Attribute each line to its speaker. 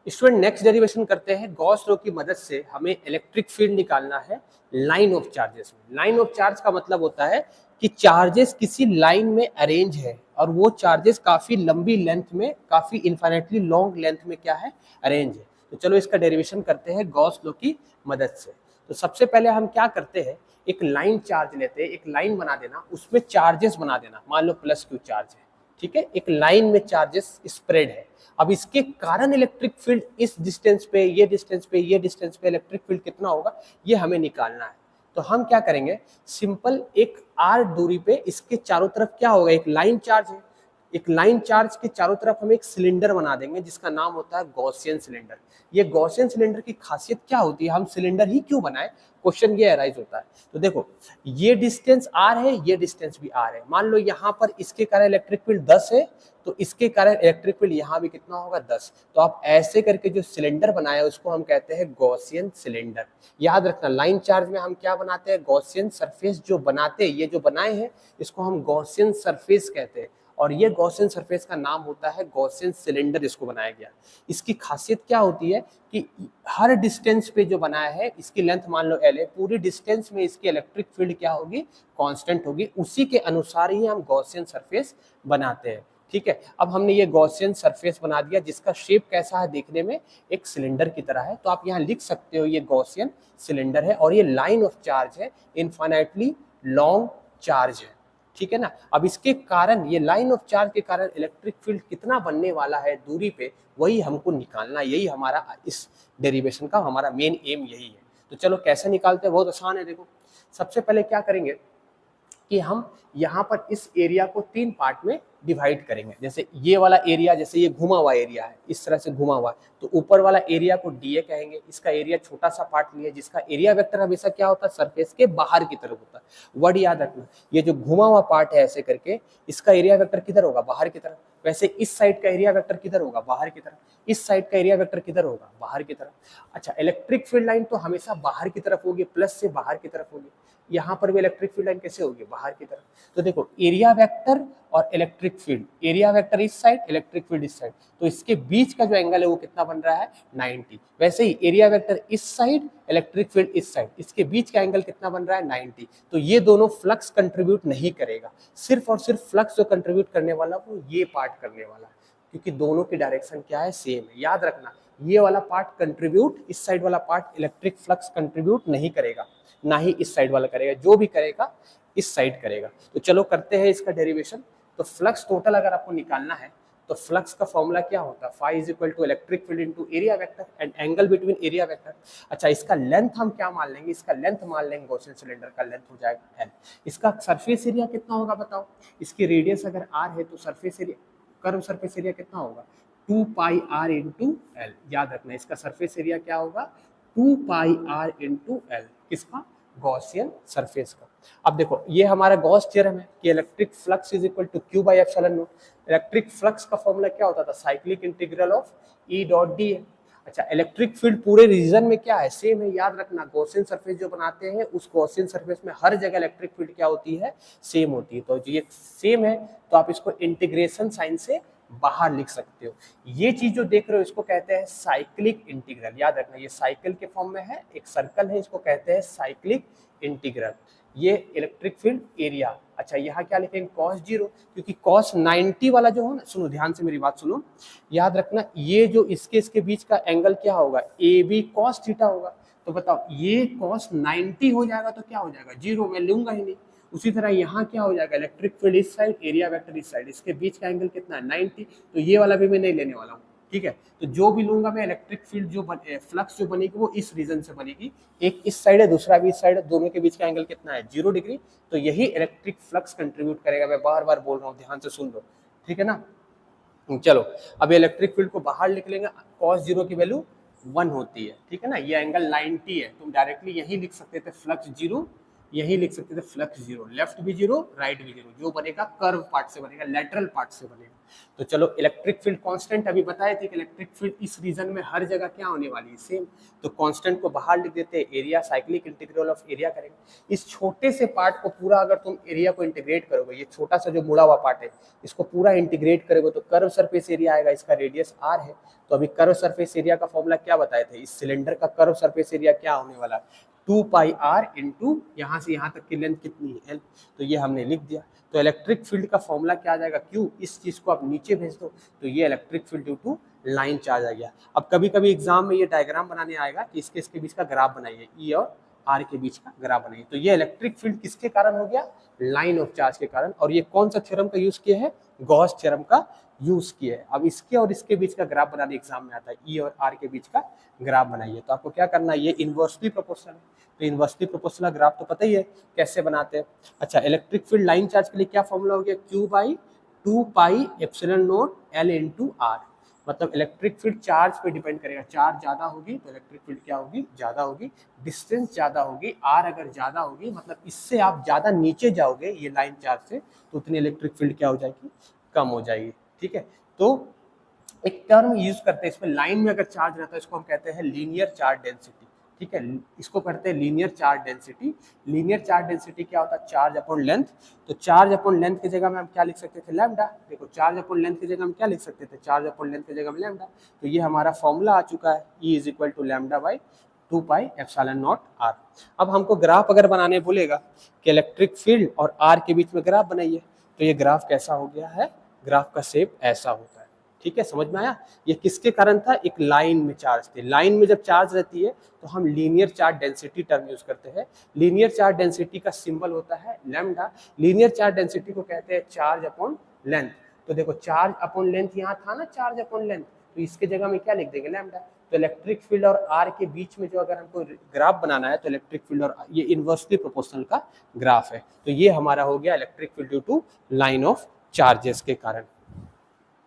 Speaker 1: Student next derivation करते हैं। Gauss law की मदद से हमें इलेक्ट्रिक फील्ड निकालना है लाइन ऑफ चार्जेस में। लाइन ऑफ चार्ज का मतलब होता है कि चार्जेस किसी लाइन में अरेंज है और वो चार्जेस काफी लंबी लेंथ में, काफी इनफाइनाइटली लॉन्ग लेंथ में क्या है, अरेंज है। तो चलो इसका डेरिवेशन करते हैं गॉस लॉ की मदद से। तो सबसे पहले हम क्या करते हैं, एक लाइन चार्ज लेते हैं, एक लाइन बना देना, उसमें चार्जेस बना देना। मान लो प्लस क्यू चार्ज है, ठीक है, एक लाइन में चार्जेस स्प्रेड है। अब इसके कारण इलेक्ट्रिक फील्ड इस डिस्टेंस पे, ये डिस्टेंस पे, ये डिस्टेंस पे इलेक्ट्रिक फील्ड कितना होगा, ये हमें निकालना है। तो हम क्या करेंगे, सिंपल एक आर दूरी पे इसके चारों तरफ क्या होगा, एक लाइन चार्ज है, एक लाइन चार्ज के चारों तरफ हम एक सिलेंडर बना देंगे जिसका नाम होता है गॉसियन सिलेंडर। ये गॉसियन सिलेंडर की खासियत क्या होती है, हम सिलेंडर ही क्यों बनाए, क्वेश्चन ये अराइज होता है। तो देखो, ये डिस्टेंस आर है, ये डिस्टेंस भी आर है। मान लो यहाँ पर इसके कारण इलेक्ट्रिक फील्ड 10 है, तो इसके कारण इलेक्ट्रिक फील्ड यहाँ भी कितना होगा, 10। तो आप ऐसे करके जो सिलेंडर बनाया उसको हम कहते हैं गॉसियन सिलेंडर। याद रखना, लाइन चार्ज में हम क्या बनाते हैं, गॉसियन सरफेस जो बनाते हैं, ये जो बनाए हैं इसको हम गॉसियन सरफेस कहते हैं। और ये गॉसियन सरफेस का नाम होता है गॉसियन सिलेंडर, इसको बनाया गया। इसकी खासियत क्या होती है कि हर डिस्टेंस पे जो बनाया है, इसकी लेंथ मान लो एल है, पूरी डिस्टेंस में इसकी इलेक्ट्रिक फील्ड क्या होगी, कांस्टेंट होगी। उसी के अनुसार ही हम गॉसियन सरफेस बनाते हैं। ठीक है, अब हमने ये गॉसियन सरफेस बना दिया जिसका शेप कैसा है, देखने में एक सिलेंडर की तरह है। तो आप यहाँ लिख सकते हो ये गॉसियन सिलेंडर है और ये लाइन ऑफ चार्ज है, इनफाइनाइटली लॉन्ग चार्ज है। ठीक है ना। अब इसके कारण, ये लाइन ऑफ चार्ज के कारण इलेक्ट्रिक फील्ड कितना बनने वाला है दूरी पे, वही हमको निकालना, यही हमारा इस डेरिवेशन का हमारा मेन एम यही है। तो चलो कैसे निकालते हैं, बहुत आसान है। देखो, सबसे पहले क्या करेंगे कि हम यहाँ पर इस एरिया को 3 पार्ट में डिवाइड करेंगे। जैसे ये वाला एरिया, जैसे ये घुमा हुआ एरिया है, इस तरह से घुमा हुआ है, तो ऊपर वाला एरिया को डीए कहेंगे। इसका एरिया छोटा सा पार्ट लिया, जिसका एरिया वेक्टर हमेशा क्या होता है, सरफेस के बाहर की तरफ होता है। वर्ड याद रखना, ये जो घुमा हुआ पार्ट है ऐसे करके, इसका एरिया वेक्टर किधर होगा, बाहर की तरफ। वैसे इस साइड का एरिया वेक्टर किधर होगा, बाहर की तरफ। इस साइड का एरिया वेक्टर किधर होगा, बाहर की तरफ। अच्छा, इलेक्ट्रिक फील्ड लाइन तो हमेशा बाहर की तरफ होगी, प्लस से बाहर की तरफ होगी। यहाँ पर भी इलेक्ट्रिक फील्ड लाइन कैसे होगी, बाहर की तरफ। तो देखो, एरिया वेक्टर और इलेक्ट्रिक फील्ड, एरिया वेक्टर इस साइड, इलेक्ट्रिक फील्ड इस साइड, तो इसके बीच का जो एंगल है वो कितना बन रहा है, 90। वैसे ही एरिया वेक्टर इस साइड, इलेक्ट्रिक फील्ड इस साइड, इसके बीच का एंगल कितना बन रहा है, 90। तो ये दोनों फ्लक्स कंट्रीब्यूट नहीं करेगा, सिर्फ और सिर्फ फ्लक्स जो कंट्रीब्यूट करने वाला वो ये पार्ट करने वाला है, क्योंकि दोनों की डायरेक्शन क्या है, सेम है। याद रखना, ये वाला पार्ट कंट्रीब्यूट, इस साइड वाला पार्ट इलेक्ट्रिक फ्लक्स कंट्रीब्यूट नहीं करेगा, ना ही इस साइड वाला करेगा, जो भी करेगा इस साइड करेगा। तो चलो करते हैं इसका डेरिवेशन। तो फ्लक्स टोटल अगर आपको निकालना है तो फ्लक्स का फॉर्मूला क्या होता है, phi is equal to electric field into area vector and angle between area vector. अच्छा, इसका लेंथ हम क्या मान लेंगे, इसका लेंथ मान लेंगे, गॉसियन सिलेंडर का लेंथ हो जाएगा एल। इसका सरफेस एरिया कितना होगा बताओ, इसकी रेडियस अगर आर है तो surface area, curve surface area कितना होगा, 2 पाई आर इंटू एल। याद रखना, इसका सरफेस एरिया क्या होगा, 2 पाई आर इंटू एल। किसका, गॉसियन सरफेस का। अब देखो, ये हमारा गॉस थ्योरम है कि electric flux is equal to q by epsilon naught. Electric flux का फॉर्मूला क्या होता था, cyclic integral of e dot d है। अच्छा, इलेक्ट्रिक फील्ड पूरे रीजन में क्या है, सेम है। याद रखना, गॉसियन सरफेस जो बनाते हैं उस गॉसियन सरफेस में हर जगह इलेक्ट्रिक फील्ड क्या होती है, सेम होती है। तो ये सेम है, तो आप इसको इंटीग्रेशन साइन से बाहर लिख सकते हो। ये चीज जो देख रहे हो इसको कहते हैं साइक्लिक इंटीग्रल। याद रखना, ये साइकिल के फॉर्म में है, एक सर्कल है, इसको कहते हैं साइक्लिक इंटीग्रल। ये इलेक्ट्रिक फील्ड एरिया। अच्छा, यहाँ क्या लिखेंगे, cos 0, क्योंकि cos 90 वाला जो हो ना, सुनो ध्यान से मेरी बात सुनो, याद रखना, ये जो इसके बीच का एंगल क्या होगा, ए बी cos थीटा होगा। तो बताओ, ये cos 90 हो जाएगा तो क्या हो जाएगा, 0, मैं लूंगा ही नहीं। उसी तरह यहाँ क्या हो जाएगा, इलेक्ट्रिक फील्ड इस साइड, एरिया वेक्टर इस साइड, इसके बीच का एंगल कितना है, 90। तो ये वाला भी मैं नहीं लेने वाला हूँ, ठीक है। तो जो भी लूंगा मैं, इलेक्ट्रिक फील्ड जो फ्लक्स जो बनेगी वो इस रीजन से बनेगी, एक इस साइड है, दूसरा भी इस साइड है, दोनों के बीच का एंगल कितना है, 0 डिग्री। तो यही इलेक्ट्रिक फ्लक्स कंट्रीब्यूट करेगा। मैं बार बार बोल रहा हूँ, ध्यान से सुन लो, ठीक है ना। चलो, अब इलेक्ट्रिक फील्ड को बाहर लिख लेंगे, cos 0 की वैल्यू 1 होती है, ठीक है ना। ये एंगल 90 है, तुम डायरेक्टली यही लिख सकते थे, फ्लक्स 0 यही लिख सकते थे फ्लक्स जीरो, लेफ्ट भी जीरो राइट भी जीरो, जो बनेगा कर्व पार्ट से बनेगा, लेटरल पार्ट से बनेगा। तो चलो इलेक्ट्रिक फील्ड कांस्टेंट अभी बताए थे कि इलेक्ट्रिक फील्ड इस रीजन में हर जगह क्या होने वाली है, सेम। तो कांस्टेंट को बाहर लिख देते हैं, area cyclic integral of area करेंगे। इस छोटे से पार्ट को पूरा अगर तुम एरिया को इंटीग्रेट करोगे, ये छोटा सा जो मुड़ा हुआ पार्ट है इसको पूरा इंटीग्रेट करोगे तो कर्व सरफेस एरिया आएगा, इसका रेडियस r है। तो अभी कर्व सरफेस एरिया का फॉर्मूला क्या बताए थे, इस सिलेंडर का कर्व सरफेस एरिया क्या होने वाला है, 2 पाई r इंटू यहाँ से यहाँ तक की लेंथ कितनी है l, तो ये हमने लिख दिया। तो इलेक्ट्रिक फील्ड का फॉर्मूला क्या आ जाएगा, क्यू, इस चीज को आप नीचे भेज दो तो ये electric field due to line charge आ गया। अब कभी कभी एग्जाम में ये डायग्राम बनाने आएगा कि इसके बीच का ग्राफ बनाइए, ई और आर के बीच का ग्राफ बनाइए। तो ये इलेक्ट्रिक फील्ड किसके कारण हो गया, लाइन ऑफ चार्ज के कारण। और ये कौन सा थ्योरम का यूज किया है, गॉस थ्योरम का यूज किया है। अब इसके और इसके बीच का ग्राफ बनाने एग्जाम में आता है, ई और आर के बीच का ग्राफ बनाइए। तो आपको क्या करना है, ये इनवर्सली प्रोपोर्शनल है, तो इनवर्सली प्रोपोर्शनल ग्राफ तो पता ही है कैसे बनाते हैं। अच्छा, इलेक्ट्रिक फील्ड लाइन चार्ज के लिए क्या फॉर्मूला हो गया, q by 2 pi epsilon naught l into r. मतलब इलेक्ट्रिक फील्ड चार्ज पे डिपेंड करेगा, चार्ज ज्यादा होगी तो इलेक्ट्रिक फील्ड क्या होगी, ज्यादा होगी। डिस्टेंस ज्यादा होगी, आर अगर ज्यादा होगी मतलब इससे आप ज्यादा नीचे जाओगे ये लाइन चार्ज से, तो उतनी इलेक्ट्रिक फील्ड क्या हो जाएगी, कम हो जाएगी। ठीक है, तो एक टर्म यूज करते हैं इसमें, लाइन में अगर चार्ज रहता है इसको हम कहते हैं लीनियर चार्ज डेंसिटी। ठीक है, इसको करते हैं linear charge density. Linear charge density क्या होता है, चार्ज अपॉन लेंथ। तो चार्ज अपॉन लेंथ की जगह में हम क्या लिख सकते थे, लैम्डा। देखो चार्ज अपॉन लेंथ की जगह हम क्या लिख सकते थे, चार्ज अपॉन लेंथ की जगह में लैम्डा। तो ये हमारा फॉर्मूला आ चुका है, E is equal to lambda by 2 pi epsilon naught r. अब हमको ग्राफ अगर बनाने बोलेगा कि इलेक्ट्रिक फील्ड और आर के बीच में ग्राफ बनाइए, तो ये ग्राफ कैसा हो गया है, ग्राफ का शेप ऐसा होता है। ठीक है, समझ में आया। ये किसके कारण था, एक लाइन में चार्ज थे। लाइन में जब चार्ज रहती है तो हम linear charge density term use करते हैं। लीनियर चार्ज डेंसिटी का सिंबल होता है लैम्डा। लीनियर चार्ज डेंसिटी को कहते हैं चार्ज अपॉन लेंथ। तो देखो चार्ज अपॉन लेंथ यहाँ था ना, चार्ज अपॉन लेंथ, तो इसके जगह में क्या लिख देंगे, लैम्डा। तो इलेक्ट्रिक फील्ड और आर के बीच में जो अगर हमको ग्राफ बनाना है तो इलेक्ट्रिक फील्ड और ये इनवर्सली प्रोपोर्शनल का ग्राफ है। तो ये हमारा हो गया electric field due to line of charges के कारण।